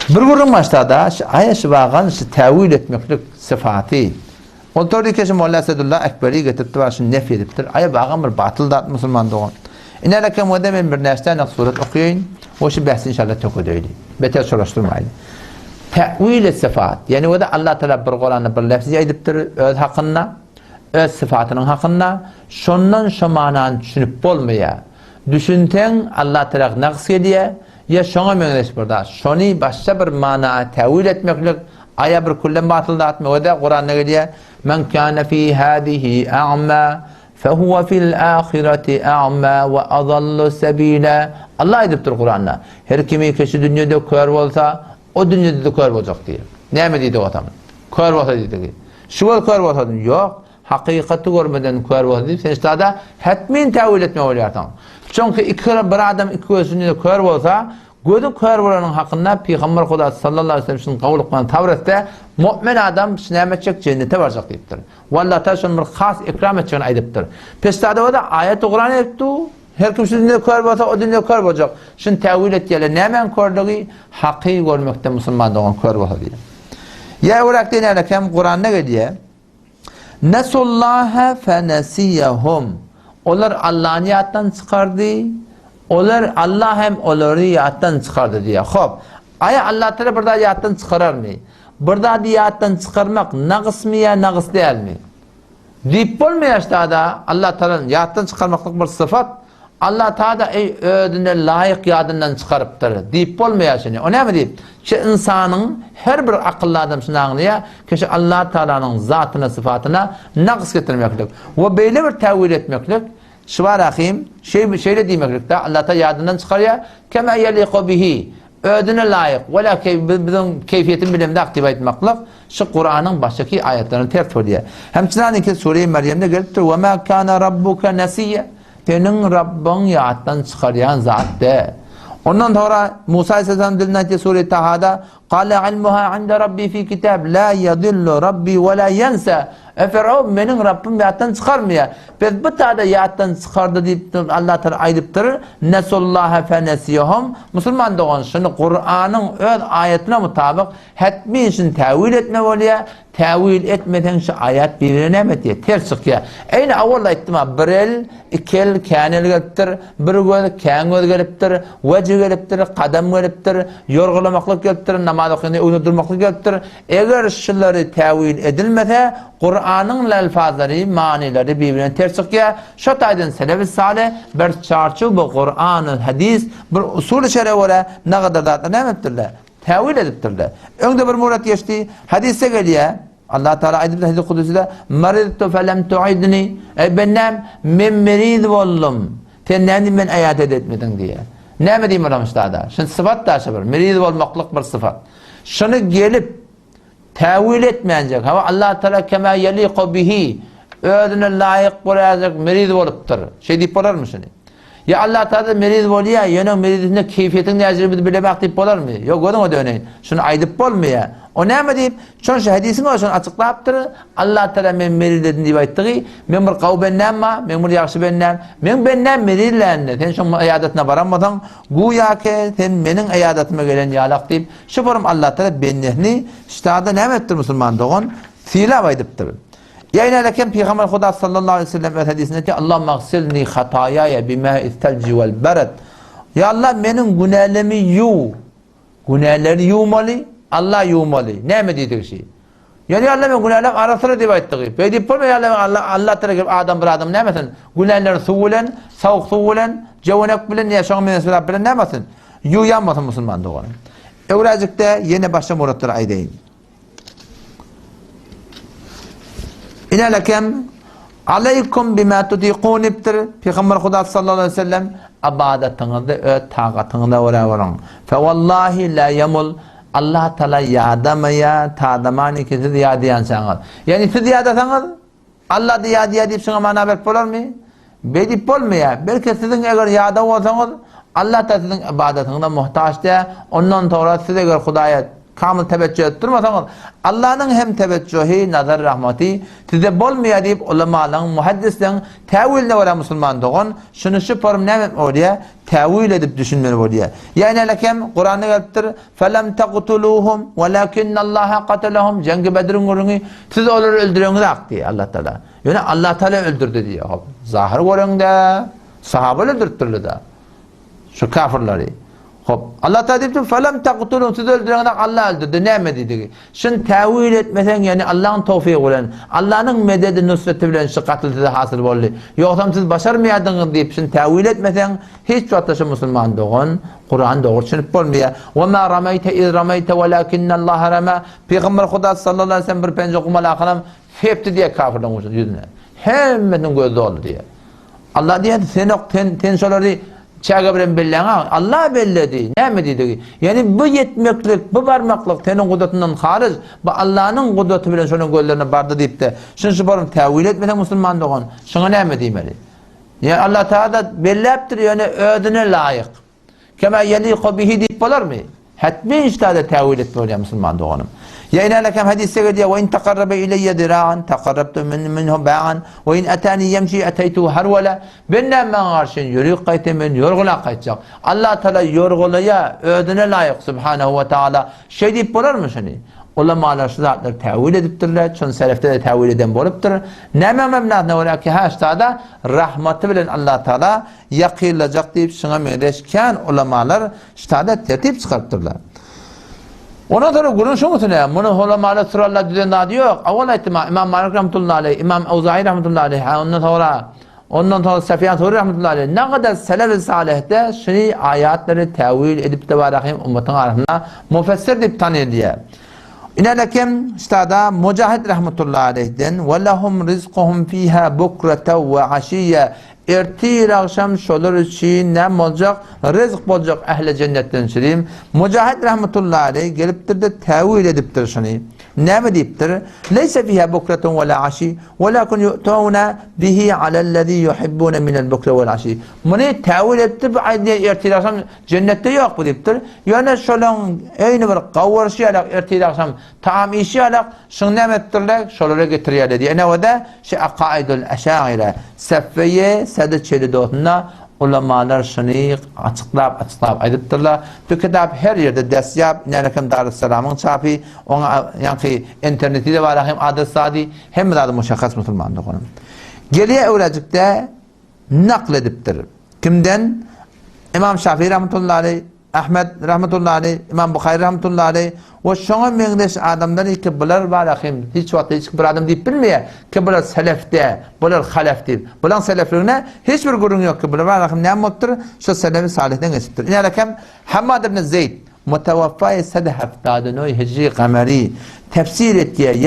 Bir gurun başlarda ayet bağın tevil etmeklik sıfatı. O tordi keşim Molla Esadullah Ekberi getirip var şunu nef ediptir. Ayet bağın bir batıl da Müslüman doğun. İneleke mudemin bir nesne suret okuyun. O şu bahsi inşallah tokuduydu. Beter soruşturmayın. Tevil sıfat. Yani o da Allah Teala bir Kur'an'ı bir lafzı ediptir öz hakkında, öz sıfatının hakkında. Şundan şu mananı düşünüp olmaya. Düşünten Allah Teala naqs ediyor. Ya şuna mengleş burada. Şunu başka bir mana tevil etmeklik aya bir kullen batıl da atma. O da Kur'an'da geliyor. Men kâne fî hâdihi a'mâ fehuve fil âhireti a'mâ ve adallu sebîle. Allah ediptir Kur'an'da. Her kimi kişi dünyada kör olsa o dünyada da kör olacak diye. Ne mi dedi o adam? Kör olsa dedi ki. Şu ol kör olsa yok. Hakikati görmeden kör olsa deyip sen işte da hetmin tevil etme oluyorsan. Çünkü bir adam iki gözünde kör olsa gözü kör olanın hakkında Peygamber Kuda sallallahu aleyhi ve sellem'in kavlu kılan Tavrat'ta mümin adam sinemetçek cennete varacak deyiptir. Vallahi ta şun bir khas ikram etçeğini aydıptır. Pestada o da ayet-i Kur'an ettu. Her kim şu dünyada kör olsa o dünyada kör olacak. Şun tevil ettiğiyle nemen kördüğü hakkı görmekte Müslüman doğan kör olsa diye. Ya olarak deneyerek hem Kur'an'da geliyor. Nesullâhe fenesiyehum. Onlar Allah'ın yattan çıkardı. Onlar Allah hem onları yattan çıkardı diye. Hop. Aya Allah Teala burada yattan çıkarar mı? Burada yattan çıkarmak naqs mı ya naqs değil mi? Deyip olmuyor işte da Allah Teala'nın yattan çıkarmaklık bir sıfat. Allah Teala ödüne layık yadından çıkarıptır. Deyip olmuyor şimdi. O ne mi deyip? Ki insanın her bir akıllı adam şunu anlıyor. Ki Allah Teala'nın zatına sıfatına naqs getirmeklik. Ve böyle bir tevil etmeklik. Şu var ahim, şeyle demeklik de Allah Teala yadından çıkarıyor. Kema yeliqu bihi. Ödüne layık. Vela bizim keyfiyetin bilimde aktive etmeklik. Şu Kur'an'ın baştaki ayetlerini tertip ediyor. Hemçinin ki Sure-i Meryem'de geliptir. وَمَا كَانَ رَبُّكَ نَسِيَّ. Senin Rabbin yaddan çıkarayan zat de. Ondan sonra Musa Aleyhisselam dilinden ki Sure-i Taha'da قَالَ عِلْمُهَا عِنْدَ رَبِّي فِي كِتَابٍ لَا يَضِلُّ رَبِّي وَلَا يَنْسَى. Efendim benim Rabbim yattan çıkarmıyor. Biz bu taada yattan çıkardı deyip Allah Teala ayıptırır. Nesullâhe fenesiyehum. Müslüman doğan şunu Kur'an'ın öz ayetine mutabık hetmi için tevil etme oluyor. Tevil etmeden şu ayet birbirine mi diye ters çıkıyor. Aynı avvalla ettim ha. Bir el, iki el, kânel geliptir. Bir göz, kân göz geliptir. Vecih geliptir. Kadem geliptir. Yorgulamaklık geliptir. Namaz okuyunca uydurmaklık geliptir. Eğer şunları tevil edilmese Kur'an'ın lelfazları, manileri birbirine ters çıkıyor. Şu taydın Selefi Salih bir çarçı bu Kur'an'ın hadis bir usul-i şer'e ne kadar da ne ettirler? Tevil ediptirler. Önde bir murat geçti. Hadise geliyor. Allah Teala ayetinde hadis-i kudusi'de maridtu felem tu'idni. Bennem men merid oldum. Sen ben ayat etmedin diye. Ne mi diyeyim adam işte da? Şimdi sıfat da şey var. Merid olmaklık bir sıfat. Şunu gelip tevil etmeyecek. Ama Allah Teala kema yeliqu bihi. Ödüne layık olacak merid oluptur. Şey deyip olar mı şimdi? Ya Allah Teala merid oluyor, yani meridinde keyfiyetini necribini bilemek deyip olar mı? Yok o da örneğin. Şunu aydıp olmuyor. O ne mi deyip? Çünkü hadisin o şunu açıklayıptır. Allah Teala men merid edin deyip ayttığı. Men bir kav bennem ma, men bir yakşı bennem. Men bennem meridlendi. Sen şu iadetine varamadın. Güya ki sen benim iadetime gelen yalak deyip. Şu forum Allah Teala bennehni işte ne ettir Müslüman doğun? Sila aydıptır. Yani lakin Peygamber Huda sallallahu aleyhi ve sellem hadisinde ki Allah mağsilni hatayaya bima istelci vel bered. Ya Allah benim günahlarımı yu. Günahları yumalı. Allah yumalı. Ne mi dedik şey? Yani Allah benim günahlarım arasına diye ettiği. Peki bu ya Allah Teala adam bir adam ne mesin? Günahları suvulen, soğuk suvulen, cevanak bilen yaşam mesela bilen ne mesin? Yu yanmasın Müslüman doğan. Birazcık da yeni başta muratları aydayım. İnelekem aleykum bima tudiqun ibtir. Peygamber Huda sallallahu aleyhi ve sellem abadetinizi taqatınıza uğrayın. Fe vallahi la yamul. Allah Teala yadamaya tadamani ki siz yadiyansanız. Yani siz yadasanız Allah da yadiya deyip sana mana verip olar mı? Bedip olmuyor. Belki sizin eğer yada olsanız Allah da sizin ibadetinize muhtaç diye ondan sonra siz eğer Huda'ya kamil teveccüh edip durmasanız Allah'ın hem teveccühü, nazar rahmeti size bolmaya deyip ulamaların, muhaddislerin teviline veren Müslüman doğun. Şunu şu forum ne oraya tevil edip düşünmeli oraya. Yani lekem Kur'an'ı geliptir. Felem taqtuluhum velakinna Allah qatalahum. Cengi Bedir'in görünü siz onları öldürüyorsunuz diye Allah Teala. Yani Allah Teala öldürdü diye. Zahir göründe sahabe öldürttürlü de. Şu kafirleri. Hop. Allah Teala deyip felem taqtuluhum siz öldürüyorsunuz Allah öldürdü. Ne mi dedi? Şunu tevil etmesen yani Allah'ın tevfiki olan, Allah'ın mededi nusreti bilen şu katıldı hasıl oldu. Yoksa siz başarmayadınız deyip şunu tevil etmesen hiç vatandaşı Müslüman doğun. Kur'an doğru düşünüp olmuyor. Ve ma ramayte iz ramayte velakinna Allah rama. Peygamber Huda sallallahu aleyhi ve sellem bir pence okumalı akılam hepti diye kafirden olsun yüzüne. Hemmetin gözü oldu diye. Allah diye sen soruları çağırın bellana Allah belledi. Ne mi dedi? Yani bu yetmeklik, bu varmaklık senin kudretinden hariç, bu Allah'ın kudreti bilen şunun gözlerine bardı deyip de şunu barım tevil etmeden Müslüman doğun. Şuna ne mi demeli? Yani Allah Teala belleptir yani ödüne layık. Kema yeliqu bihi deyip olur mu? Hatmi işte tevil etmeli Müslüman doğunum. Yani lekem hadise geliyor ve in takarrabe ileyye dira'an takarrabtu minhu ba'an ve in atani yemşi eteytu harwala benden ben karşın yürü kaytemin yorgula kaytacak. Allah Teala yorgulaya ödüne layık subhanahu ve taala şey deyip olur mu şunu? Ulamalar şu zatları tevil ediptirler. Çünkü selefte de tevil eden boluptur. Neme memnatına ola ki haştada rahmeti bilen Allah Teala yakılacak deyip şuna meyleşken ulamalar ştada tertip çıkarttırlar. Ondan sonra kurun şunu söyleyeyim. Bunu ulamalar sırallah düzenli yok. Avvala ihtimal İmam Malik rahmetullahi aleyh, İmam Evza'i rahmetullahi aleyh, ondan sonra Sefyan Thuri rahmetullahi aleyh. Ne kadar selef-i salihte şunu ayatları tevil edip de varahim ümmetin arasında müfessir deyip tanıyor diye. İnelekem istada Mücahid rahmetullahi aleyhden ve lehum rizquhum fiha bukrata ve aşiyye ertir akşam şolar için ne olacak? Rızık olacak ehl-i cennetten söyleyeyim. Mücahid rahmetullahi aleyh geliptir de tevil ediptir şunu. Ne mi deyiptir? Leyse fiha bukratun ve la aşi velakin yu'tuna bihi alellezî yuhibbune minel bukra vel aşi. Bunu tevil ediptir bu ayette ertir akşam cennette yok bu deyiptir. Yani şolun aynı bir kavurşu alak ertir akşam taam işi alak şunu ne ettirler? Şolara getiriyorlar diye. Ne o da? Şey akaidul eşâire seffeye sadet çeli doğduğunda ulamalar şunu açıklap aydıptırlar. Bu kitap her yerde ders yap. Nelekem Darüsselam'ın çapı, ona yani interneti de var hem adresadi hem de müşakkas Müslüman doğunum. Geriye öğrencikte naklediptir. Kimden? İmam Şafii rahmetullahi aleyh, Ahmed rahmetullahi aleyh, İmam Bukhari rahmetullahi aleyh ve şuna mengleş adamlar ki bunlar var ahim hiç vakti hiç bir adam deyip bilmiyor ki bunlar selefte, bunlar halefte. Bunların seleflerine hiçbir gurun yok ki bunlar var ahim ne muttur? Şu selefi salihten geçiptir. İnalekem Hamad ibn Zeyd mutavaffayı sede haftadını hicri kameri tefsir ettiği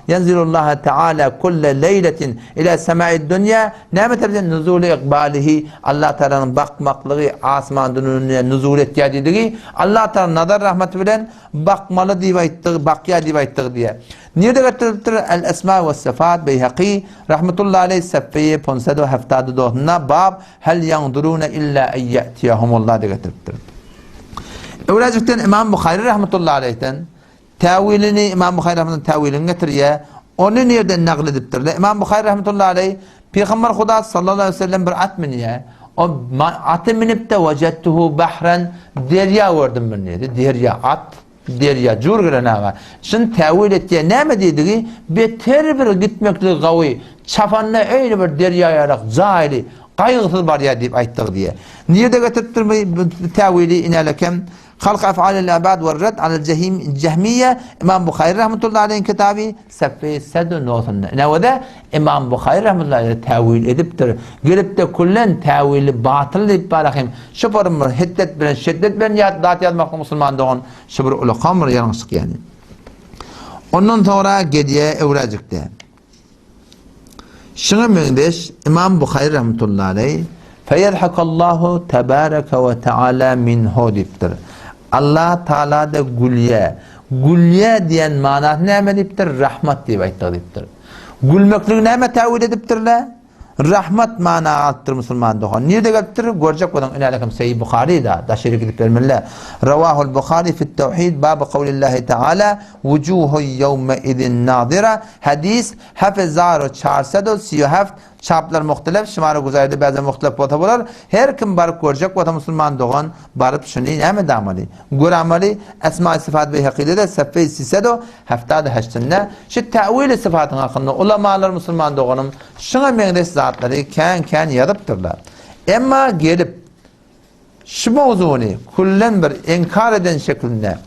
yenzilullah Teala kulle leyletin ila semai dünya ne tefsir nuzul-i ikbalihi Allah Teala'nın bakmaklığı asman dününe nuzul ettiği dediği Allah Teala nazar rahmeti bilen bakmalı divayttığı bakya divayttığı diye. Nerede getirildir? El esma ve sıfat Beyhaqi rahmetullahi aleyh seffiye ponsado haftadu doğduğuna bab hel yandurune illa eyyetiyahumullah diye getirildir. Öğrencikten İmam Bukhari rahmetullahi aleyh'ten tevilini İmam Bukhari rahmetullahi tevilini getiriyor. Onu nereden naklediptir? İmam Bukhari rahmetullahi aleyh Peygamber Huda sallallahu aleyhi ve sellem bir at biniyor. O atı minip de vecettuhu bahren derya gördüm ben dedi. Derya at derya cürgüne var. Şimdi tevil ettiği ne mi dediği beter bir gitmekli gavi çafanla öyle bir derya yarak zahiri kaygısız var ya deyip ayttık diye. Nerede getirttirmeyi tevili inelekem Halk af'alil abad ve red alel cehmiye İmam Bukhari rahmetullahi aleyhin kitabı seffi sedun notunda. Ne o da İmam Bukhari rahmetullahi aleyhin tevil ediptir. Gelip de kullen tevili batıl deyip barakayım. Şu bir hiddet bilen şiddet bilen dağıt yazmakta Müslüman doğun. Şu bir ulukamır yanlışlık yani. Ondan sonra gediye evracıkta. Şunu mühendiş İmam Bukhari rahmetullahi aleyhin feyedhakallahu tebareke ve teala minhu deyiptir. Allah Teala da gülye diyen manat ne ediptir? Rahmet diye ayttığı deyiptir. Gülmekliği ne tevil ediptirler? rahmat mana alttır Müslüman doğan. Nerede geliptir? Görecek olan inalekim Seyyid Bukhari'da da şerik edip vermeliler. Ravahul Bukhari fit tevhid babı kavlillahi teala vucuhu yevme idin nadira hadis 7437 çaplar muhtelif şımarı güzaydı bazı muhtelif bota bular. Her kim barıp görecek bota Müslüman doğan barıp şunu ne damali. Göramali esma-i sıfat ve hakidede seffe 378'inde şu tevil sıfatın hakkında ulamalar Müslüman doğanım şuna mengdes zatları kan yazıptırlar. Ama gelip şu mevzunu kullen bir inkar eden şeklinde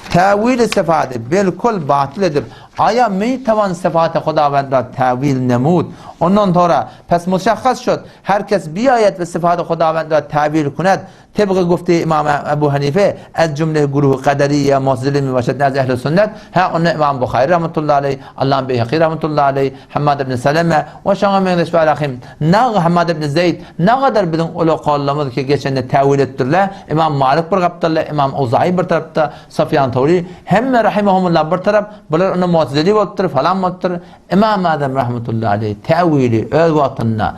tevil sıfatı bilkul batıl edip aya mi tavan sıfatı Xudavandra tevil nemud. Ondan sonra pes müşahhas şud. Herkes bir ayet ve sıfatı Xudavandra tevil kunet. Tıpkı gufti İmam Ebu Hanife el cümle grubu kaderiye mu'tezile mübaşşet naz ehl-i sünnet. Ha onu İmam Bukhari rahmetullahi aleyh, Allah'ın Beyhaqi rahmetullahi aleyh, Hammad ibn Seleme ve şana mengdeş ve alakim. Nağı Hammad ibn Zeyd ne kadar bizim ulu kavlamız ki geçende tevil ettirler. İmam Malik bir kaptırlar, İmam Uzayi bir tarafta, Sufyan Tavri hem rahimahumullah bir taraf. Bunlar onu mu'tezili olttur falan olttur. İmam Adem rahmetullahi aleyh tevili öz vatanına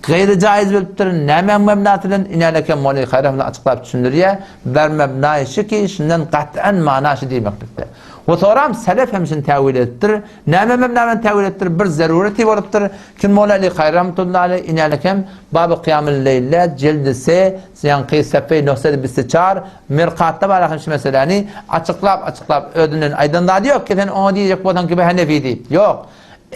gayri caiz biliptir. Ne mebnatının inaleke Mevla Hayrah'la açıklayıp düşündürüyor. Ver mebnayı şu ki şundan kat'en manası demektir. Ve sonra selef hemşin tevil ettir. Ne mebnatının tevil ettir. Bir zarureti varıptır. Kim Mevla Hayrah'la inalekem Bab-ı Kıyam-ı Leyle cildisi yankı seffe 924 mirkatta var şu meseleni açıklayıp ödünün aydınlığa diyor ki sen onu diyecek bu adam gibi Hanefi yok.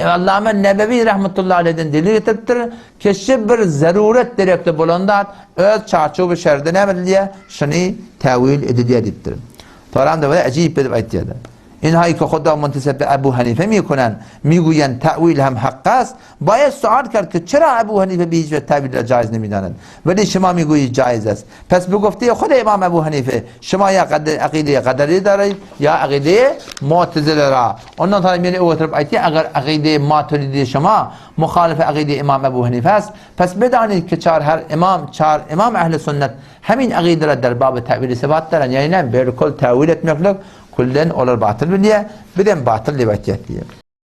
Allame Nebevi rahmetullahi aleyh'den dili getirtir. Keşke bir zaruret direkte bulandat öz çarçobu şeride ne diye şunu tevil ediyor diptir. Sonra da böyle acayip bir ayet diyor. İnhayı ki Xuda muntiseb Ebu Hanife mi kunan miguyen tevil hem hakkas bayet sual kar ki çera Ebu Hanife bir hiç tevil caiz nemidanen veli şema miguyi caiz است pes bu gufti Xuda İmam Ebu Hanife şema ya akideye kaderi daray ya akideye mu'tezile ra ondan sonra beni oturup ayeti eğer akideye maturidi şema muhalife akideye İmam Ebu Hanife است pes bedani ki çar imam ehl-i sünnet hemin akidere der babı tevili sebatlar yani ne bir kol tevil etmeklik kullen olur batıl biliye, bir de batıl rivayet diye.